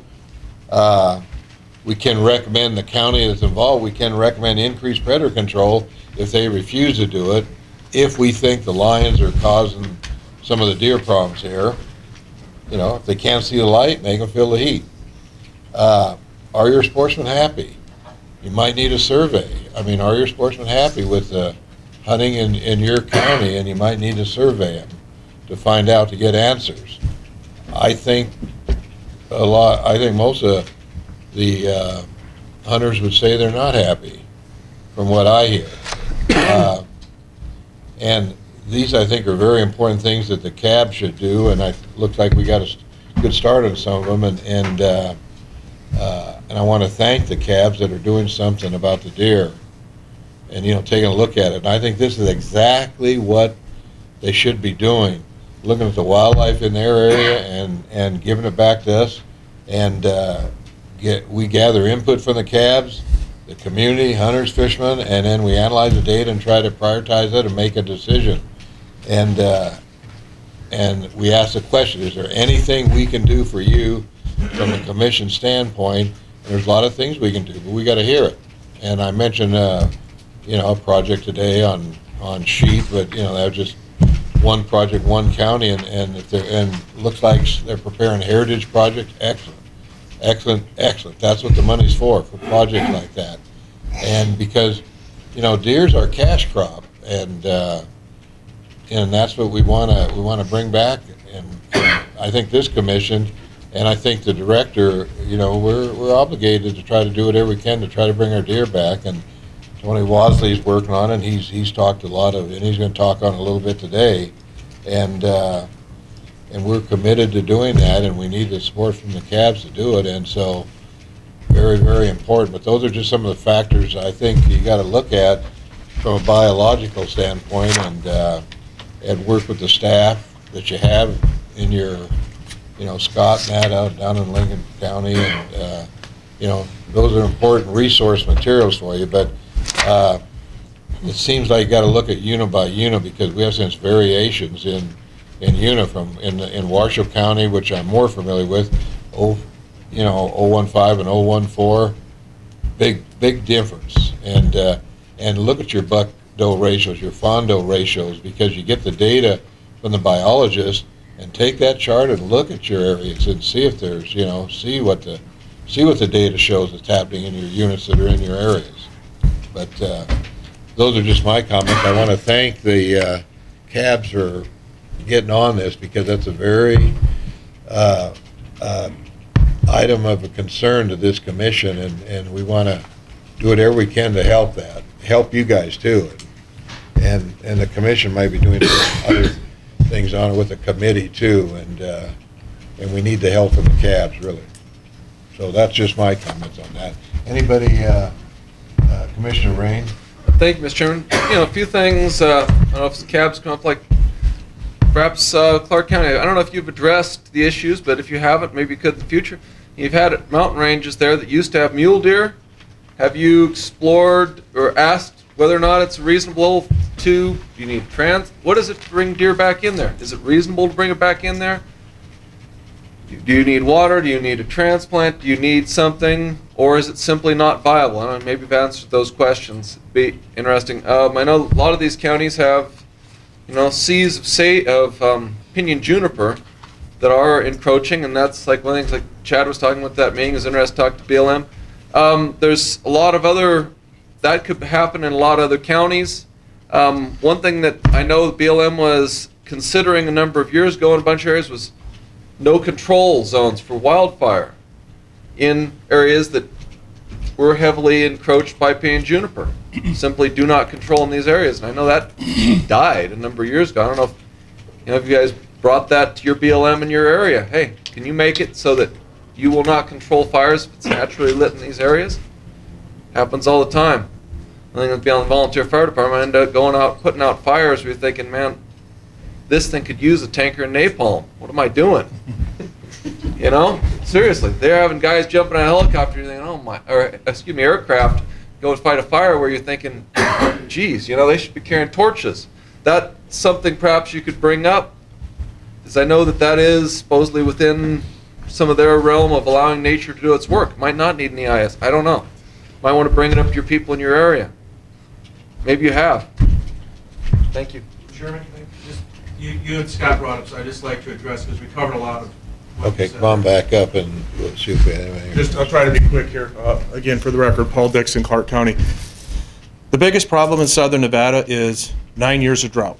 we can recommend the county that's involved, we can recommend increased predator control if they refuse to do it, if we think the lions are causing some of the deer problems here. You know, if they can't see the light, make them feel the heat. Are your sportsmen happy? You might need a survey. I mean, are your sportsmen happy with hunting in your county, and you might need to survey them to find out, to get answers. I think most of the hunters would say they're not happy, from what I hear. And these, I think, are very important things that the CAB should do, and it looks like we got a good start on some of them, and I want to thank the CABs that are doing something about the deer and, you know, taking a look at it. And I think this is exactly what they should be doing, looking at the wildlife in their area and giving it back to us. And we gather input from the CABs, the community, hunters, fishermen, and then we analyze the data and try to prioritize it and make a decision. And we ask the question, is there anything we can do for you from a commission standpoint? And there's a lot of things we can do, but we got to hear it. And I mentioned, you know, a project today on sheep, but, you know, that was just one project, one county, and looks like they're preparing a heritage project. Excellent, excellent, excellent. That's what the money's for projects like that. And because, you know, deer's our cash crop, and that's what we want to bring back. And I think this commission, and I think the director, you know, we're obligated to try to do whatever we can to try to bring our deer back. And Tony Wasley's working on it. He's talked a lot of, and he's going to talk on it a little bit today. And we're committed to doing that, and we need the support from the CABs to do it. And so, very, very important. But those are just some of the factors I think you got to look at from a biological standpoint, and work with the staff that you have in your, you know, Scott and that out down in Lincoln County, and you know, those are important resource materials for you. But it seems like you got to look at unit by unit, because we have such variations in unit from in Washoe County, which I'm more familiar with. 015 and 014, big difference. And look at your buck doe ratios, your fawn doe ratios, because you get the data from the biologist, and take that chart and look at your areas and see if there's, you know, see what the data shows that's happening in your units that are in your areas. But those are just my comments. I want to thank the CABs for getting on this, because that's a very item of a concern to this commission, and we want to do whatever we can to help you guys too. and the commission might be doing other things on it with the committee too, and we need the help from the cabs, really. So that's just my comments on that. Anybody, Commissioner Raine? Thank you, Mr. Chairman. You know, a few things, I don't know if the cabs come up, like perhaps Clark County, I don't know if you've addressed the issues, but if you haven't, maybe you could in the future. You've had mountain ranges there that used to have mule deer. Have you explored or asked whether or not it's reasonable to, do you need what is it to bring deer back in there? Is it reasonable to bring it back in there? Do you need water? Do you need a transplant? Do you need something? Or is it simply not viable? I don't know, maybe you've answered those questions. It'd be interesting. I know a lot of these counties have, you know, seas of pinyon juniper that are encroaching, and that's like one of the things like Chad was talking about that meeting. Is interested to talk to BLM. There's a lot of other, that could happen in a lot of other counties. One thing that I know BLM was considering a number of years ago in a bunch of areas was no control zones for wildfire in areas that were heavily encroached by pinyon juniper. Simply do not control in these areas. And I know that died a number of years ago. I don't know if, you know, if you guys brought that to your BLM in your area. Hey, can you make it so that you will not control fires if it's naturally lit in these areas? Happens all the time. I think it'd be on the volunteer fire department, I end up going out, putting out fires where you're thinking, man, this thing could use a tanker of napalm. What am I doing? You know, seriously, they're having guys jumping on a helicopter. You're thinking, oh my, or excuse me, aircraft go to fight a fire where you're thinking, geez, you know, they should be carrying torches. That's something perhaps you could bring up, because I know that that is supposedly within some of their realm of allowing nature to do its work. Might not need an EIS. I don't know. Might want to bring it up to your people in your area. Maybe you have. Thank you. Chairman, just, you and Scott brought up, so I'd just like to address, because we covered a lot of what Okay, you said. come on back up and we'll see if we have anything. I'll try to be quick here. Again, for the record, Paul Dixon, Clark County. The biggest problem in southern Nevada is 9 years of drought.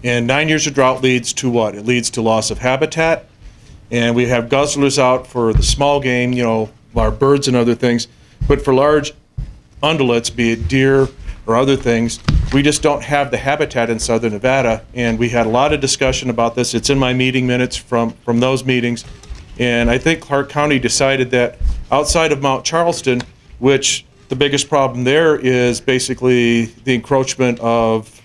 And 9 years of drought leads to what? It leads to loss of habitat. And we have guzzlers out for the small game, you know, our birds and other things. But for large ungulates, be it deer or other things, we just don't have the habitat in southern Nevada. And we had a lot of discussion about this. It's in my meeting minutes from those meetings. And I think Clark County decided that outside of Mount Charleston, which the biggest problem there is basically the encroachment of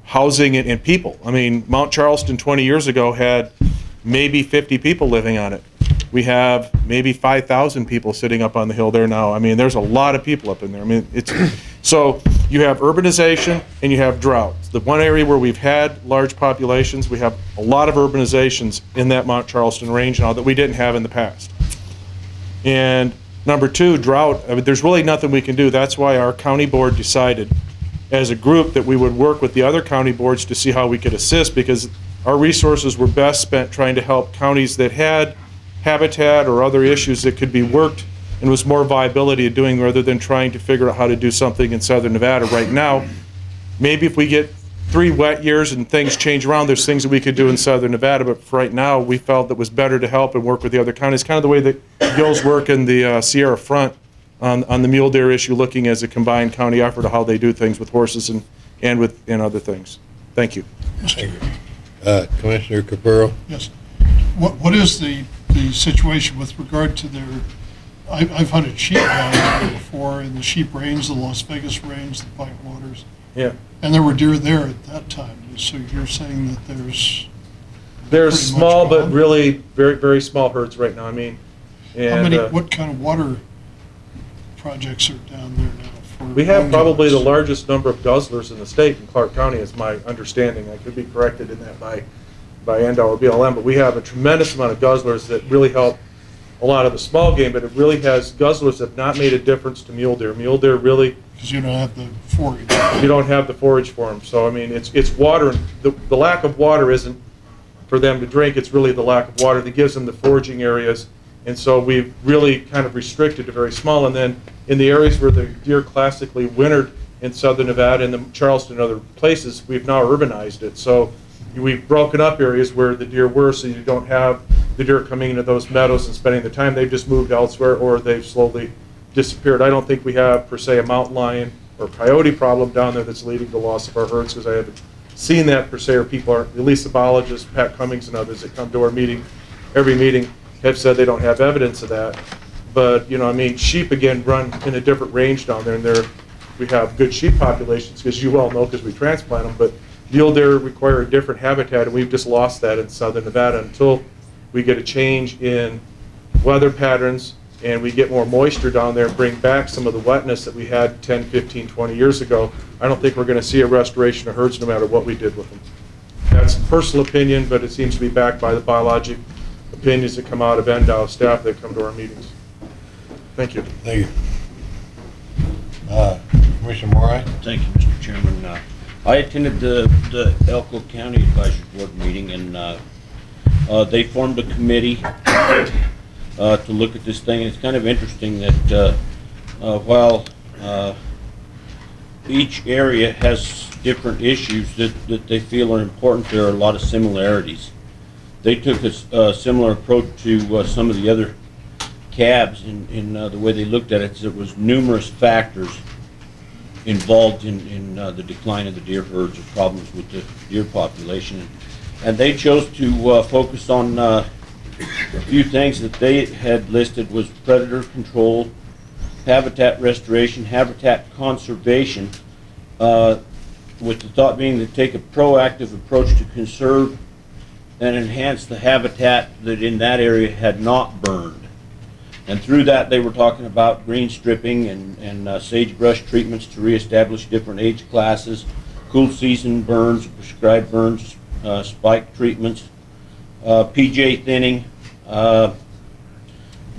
housing and people. I mean, Mount Charleston 20 years ago had maybe 50 people living on it. We have maybe 5,000 people sitting up on the hill there now. I mean, there's a lot of people up in there. I mean, it's so you have urbanization and you have drought. The one area where we've had large populations, we have a lot of urbanizations in that Mount Charleston range now that we didn't have in the past. And number two, drought. I mean, there's really nothing we can do. That's why our county board decided as a group that we would work with the other county boards to see how we could assist, because our resources were best spent trying to help counties that had habitat or other issues that could be worked and was more viability of doing, rather than trying to figure out how to do something in southern Nevada right now. Maybe if we get 3 wet years and things change around, there's things that we could do in southern Nevada, but for right now we felt it was better to help and work with the other counties, kind of the way that Gills work in the Sierra Front on the mule deer issue, looking as a combined county effort of how they do things with horses and other things. Thank you. Commissioner Capurro? Yes. What is the situation with regard to their, I've hunted sheep down there before in the sheep range, the Las Vegas range, the Pike Waters. Yeah. And there were deer there at that time. So you're saying that there's pretty small, much but gone? really very, very small herds right now. I mean, and what kind of water projects are down there now? we have probably the largest number of guzzlers in the state in Clark County, is my understanding. I could be corrected in that by NDOW or BLM, but we have a tremendous amount of guzzlers that really help a lot of the small game, but it really has, guzzlers have not made a difference to mule deer. Mule deer really, because you don't have the forage. you don't have the forage for them. So I mean, it's water. The lack of water isn't for them to drink. It's really the lack of water that gives them the foraging areas. And so we've really kind of restricted to very small. And then in the areas where the deer classically wintered in southern Nevada and the Charleston and other places, we've now urbanized it. So we've broken up areas where the deer were, so you don't have the deer coming into those meadows and spending the time. They've just moved elsewhere, or they've slowly disappeared. I don't think we have, per se, a mountain lion or coyote problem down there that's leading to loss of our herds, because I haven't seen that per se, or people are, at least the biologists, Pat Cummings and others that come to our meeting, every meeting, have said they don't have evidence of that. But, you know, I mean, sheep, again, run in a different range down there, and we have good sheep populations, because you well know, because we transplant them, but mule deer require a different habitat, and we've just lost that in southern Nevada until we get a change in weather patterns and we get more moisture down there and bring back some of the wetness that we had 10, 15, 20 years ago. I don't think we're going to see a restoration of herds no matter what we did with them. That's personal opinion, but it seems to be backed by the biologic opinions that come out of NDOW staff that come to our meetings. Thank you. Thank you. Commissioner Morai? Thank you, Mr. Chairman. I attended the Elko County Advisory Board meeting, and they formed a committee to look at this thing. It's kind of interesting that while each area has different issues that they feel are important, there are a lot of similarities. They took a similar approach to some of the other CABs in the way they looked at it. There was numerous factors involved in the decline of the deer herds or problems with the deer population. And they chose to focus on a few things that they had listed was predator control, habitat restoration, habitat conservation, with the thought being to take a proactive approach to conserve and enhance the habitat that in that area had not burned. And through that they were talking about green stripping and sagebrush treatments to reestablish different age classes, cool season burns, prescribed burns, spike treatments, PJ thinning,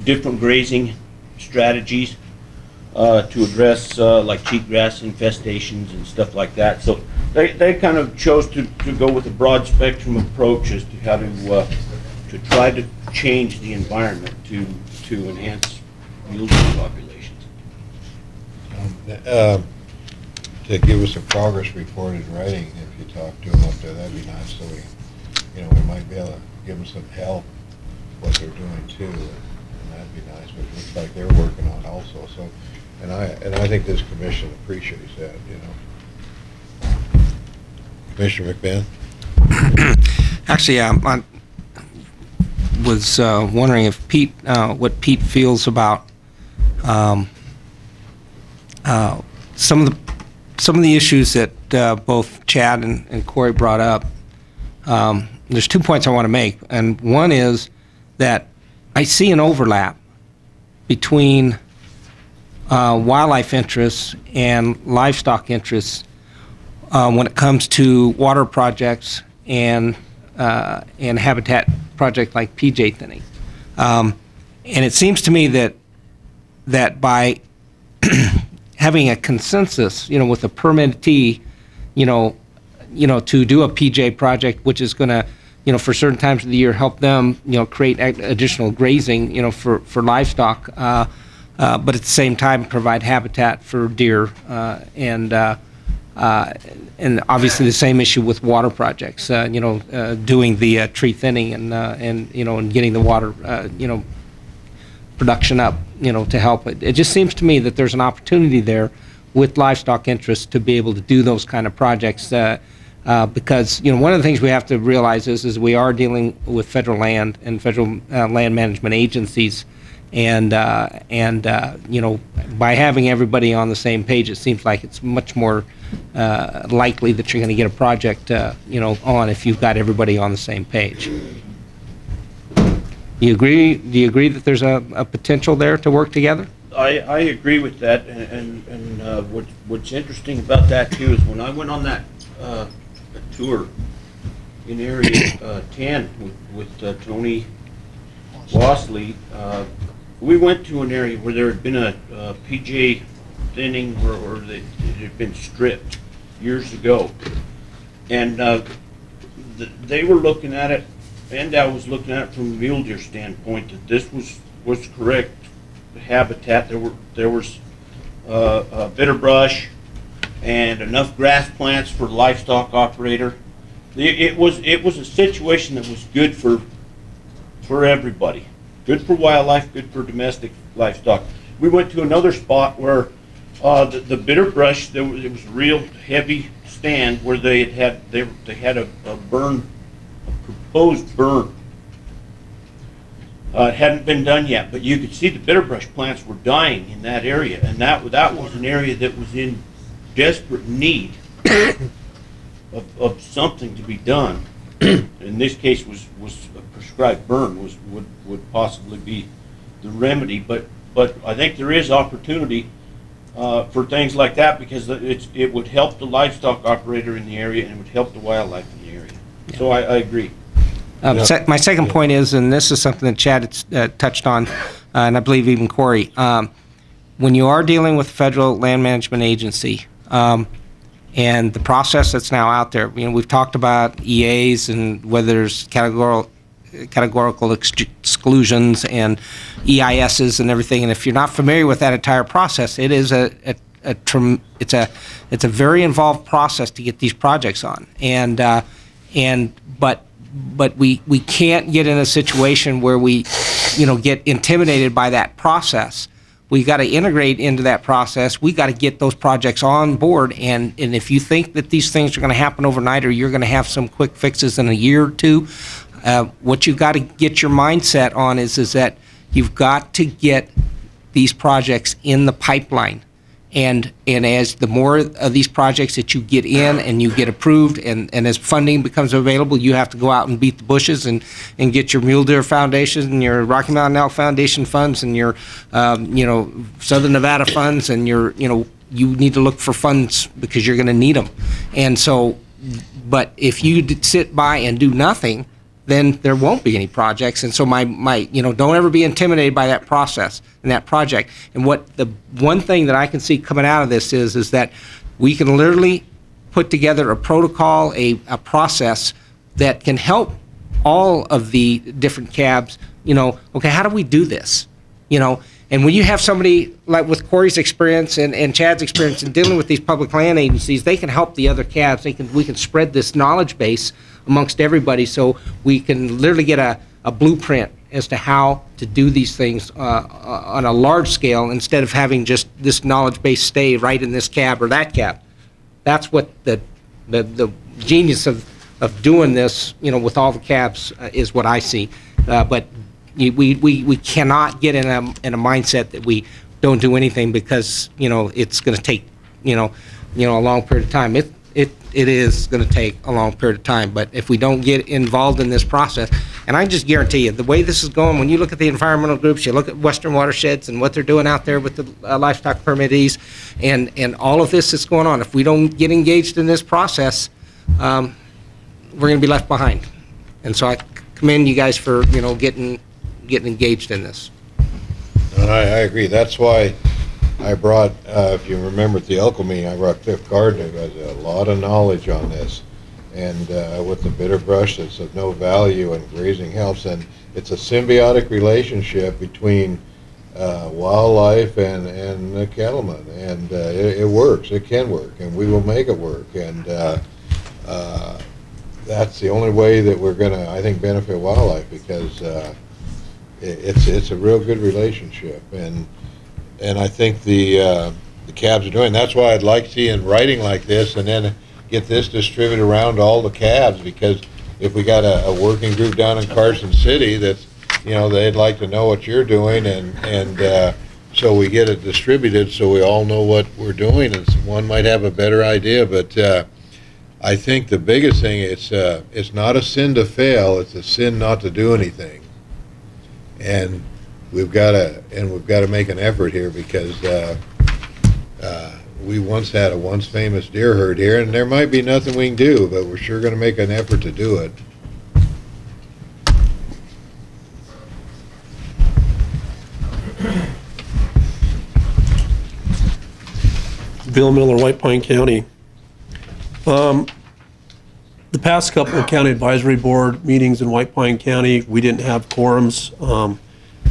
different grazing strategies to address like cheatgrass infestations and stuff like that. So they kind of chose to go with a broad spectrum approach as to how to try to change the environment to enhance mule deer populations. To give us a progress report in writing, if you talk to them up there, that'd be nice, so we might be able to give them some help what they're doing too, and that'd be nice. But it looks like they're working on it also. So, and I think this commission appreciates that, Commissioner McMahon. Actually, I was wondering if what Pete feels about some of the issues that both Chad and Corey brought up. There's 2 points I want to make, and one is that I see an overlap between wildlife interests and livestock interests when it comes to water projects and habitat project like PJ thinning. And it seems to me that by having a consensus, with a permittee, to do a PJ project, which is going to, for certain times of the year, help them, create additional grazing, for livestock, but at the same time provide habitat for deer, and obviously the same issue with water projects, doing the tree thinning and getting the water, production up, to help it. It just seems to me that there's an opportunity there with livestock interests to be able to do those kind of projects, because one of the things we have to realize is we are dealing with federal land and federal land management agencies, and by having everybody on the same page, it seems like it's much more likely that you're going to get a project on if you've got everybody on the same page. Do you agree that there's a potential there to work together? I agree with that, and what's interesting about that too is when I went on that tour in Area 10 with Tony Wassley, we went to an area where there had been a PJ thinning or it had been stripped years ago, and they were looking at it, and I was looking at it from a mule deer standpoint, that this was correct habitat. There was bitter brush and enough grass plants for the livestock operator. It was a situation that was good for everybody. Good for wildlife, good for domestic livestock. We went to another spot where The bitter brush, it was a real heavy stand where they had a burn, a proposed burn. It hadn't been done yet, but you could see the bitter brush plants were dying in that area, and that was an area that was in desperate need of something to be done. In this case, was a prescribed burn would possibly be the remedy, but I think there is opportunity for things like that, because it would help the livestock operator in the area, and it would help the wildlife in the area. Yeah. So I agree. My second point is, and this is something that Chad touched on, and I believe even Corey, when you are dealing with Federal Land Management Agency, and the process that's now out there, we've talked about EAs and whether there's categorical exclusions and EISs and everything, and if you're not familiar with that entire process, it is it's a very involved process to get these projects on, but we can't get in a situation where we get intimidated by that process. We got to integrate into that process. We got to get those projects on board, and if you think that these things are going to happen overnight, or you're going to have some quick fixes in a year or two, what you've got to get your mindset on is that you've got to get these projects in the pipeline. And as the more of these projects that you get in and you get approved, and as funding becomes available, you have to go out and beat the bushes and get your Mule Deer Foundation and your Rocky Mountain Elk Foundation funds and your Southern Nevada funds, and you need to look for funds because you're going to need them. And so, but if you sit by and do nothing, then there won't be any projects. And so don't ever be intimidated by that process and that project. And what the one thing that I can see coming out of this is that we can literally put together a protocol, a process that can help all of the different cabs, okay, how do we do this? And when you have somebody like with Corey's experience and Chad's experience in dealing with these public land agencies, they can help the other cabs. We can spread this knowledge base amongst everybody, so we can literally get a blueprint as to how to do these things on a large scale, instead of having just this knowledge base stay right in this cab or that cab. That's what the genius of doing this, with all the cabs is what I see. But we cannot get in a mindset that we don't do anything because it's going to take a long period of time. It is going to take a long period of time, but if we don't get involved in this process, and I just guarantee you, the way this is going, when you look at the environmental groups, you look at Western Watersheds and what they're doing out there with the livestock permittees, and all of this that's going on, if we don't get engaged in this process, we're going to be left behind. And so I commend you guys for getting engaged in this. And I agree. That's why I brought, if you remember at the Elko meeting, I brought Cliff Gardner, who has a lot of knowledge on this. And with the bitter brush, it's of no value, and grazing helps. And it's a symbiotic relationship between wildlife and the cattlemen. And it works. It can work. And we will make it work. And that's the only way that we're going to, I think, benefit wildlife, because it's a real good relationship. And I think the cabs are doing. That's why I'd like to see in writing like this, and then get this distributed around to all the cabs, because if we got a working group down in Carson City that's, they'd like to know what you're doing, and so we get it distributed so we all know what we're doing, and one might have a better idea. But I think the biggest thing, it's not a sin to fail, it's a sin not to do anything. And we've got to make an effort here, because we once had a once famous deer herd here, and there might be nothing we can do, but we're sure going to make an effort to do it. Bill Miller, White Pine County. The past couple of county advisory board meetings in White Pine County, we didn't have quorums.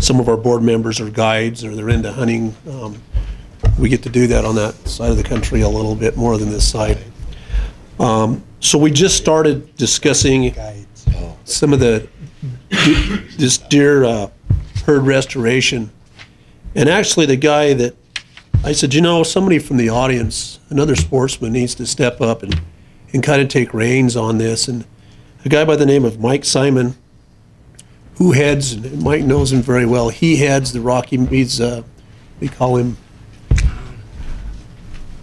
Some of our board members are guides, or they're into hunting. We get to do that on that side of the country a little bit more than this side. So we just started discussing some of this deer herd restoration. And actually the guy that I said, somebody from the audience, another sportsman needs to step up and kind of take reins on this. And a guy by the name of Mike Simon, who heads, and Mike knows him very well, he heads the we call him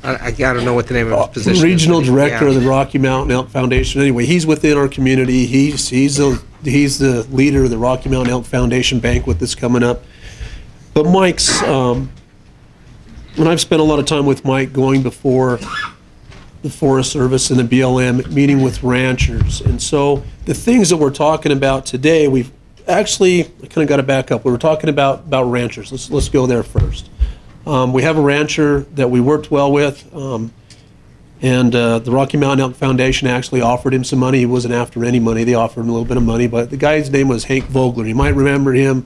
I don't know what the name of his position is. Regional Director Yeah. of the Rocky Mountain Elk Foundation. Anyway, he's within our community. He's the leader of the Rocky Mountain Elk Foundation banquet that's coming up. But Mike's, and I've spent a lot of time with Mike going before the Forest Service and the BLM, meeting with ranchers. And so the things that we're talking about today, we've actually, I kind of got to back up. We were talking about ranchers. Let's go there first. We have a rancher that we worked well with, and the Rocky Mountain Elk Foundation actually offered him some money. He wasn't after any money. They offered him a little bit of money, but the guy's name was Hank Vogler. You might remember him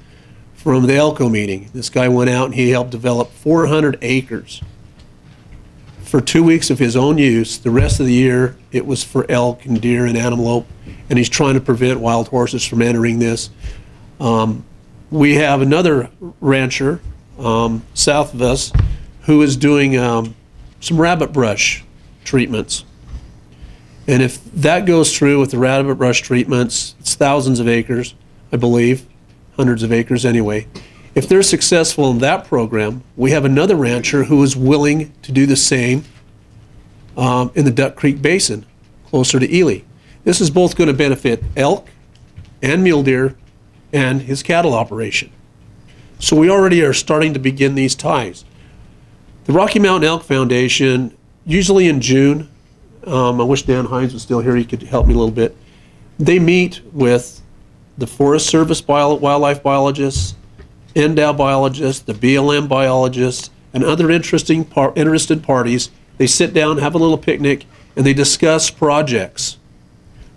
from the Elko meeting. This guy went out and he helped develop 400 acres for 2 weeks of his own use. The rest of the year, it was for elk and deer and antelope, and he's trying to prevent wild horses from entering this. We have another rancher south of us who is doing some rabbit brush treatments. And if that goes through with the rabbit brush treatments, it's thousands of acres, I believe, hundreds of acres anyway. If they're successful in that program, we have another rancher who is willing to do the same in the Duck Creek Basin, closer to Ely. This is both going to benefit elk and mule deer and his cattle operation. So we already are starting to begin these ties. The Rocky Mountain Elk Foundation, usually in June, I wish Dan Hines was still here, he could help me a little bit. They meet with the Forest Service wildlife biologists, NDOW biologists, the BLM biologists, and other interested parties. They sit down, have a little picnic, and they discuss projects.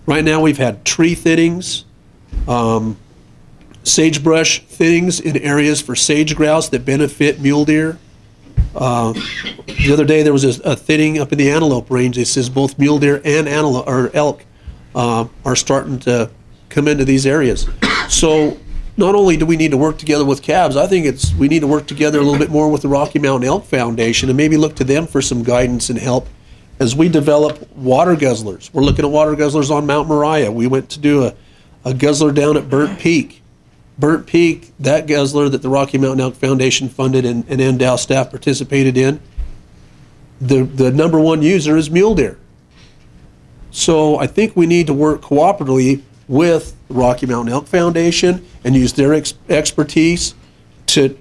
Right now we've had tree thinnings, sagebrush thinnings in areas for sage grouse that benefit mule deer. The other day there was a thinning up in the antelope range that says both mule deer and antelope or elk are starting to come into these areas. So not only do we need to work together with CABS, I think we need to work together a little bit more with the Rocky Mountain Elk Foundation and maybe look to them for some guidance and help as we develop water guzzlers. We're looking at water guzzlers on Mount Moriah. We went to do a guzzler down at Burnt Peak. Burnt Peak, that guzzler that the Rocky Mountain Elk Foundation funded and NDOW staff participated in, the number one user is mule deer. So I think we need to work cooperatively with the Rocky Mountain Elk Foundation and use their expertise to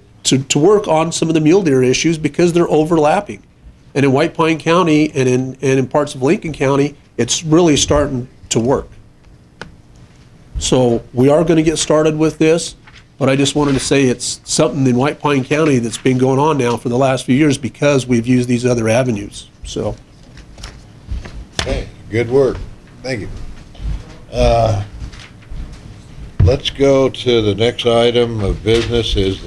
work on some of the mule deer issues because they're overlapping. And in White Pine County and in parts of Lincoln County, it's really starting to work. So we are going to get started with this, but I just wanted to say it's something in White Pine County that's been going on now for the last few years because we've used these other avenues. So. Okay, good work. Thank you. Let's go to the next item of business is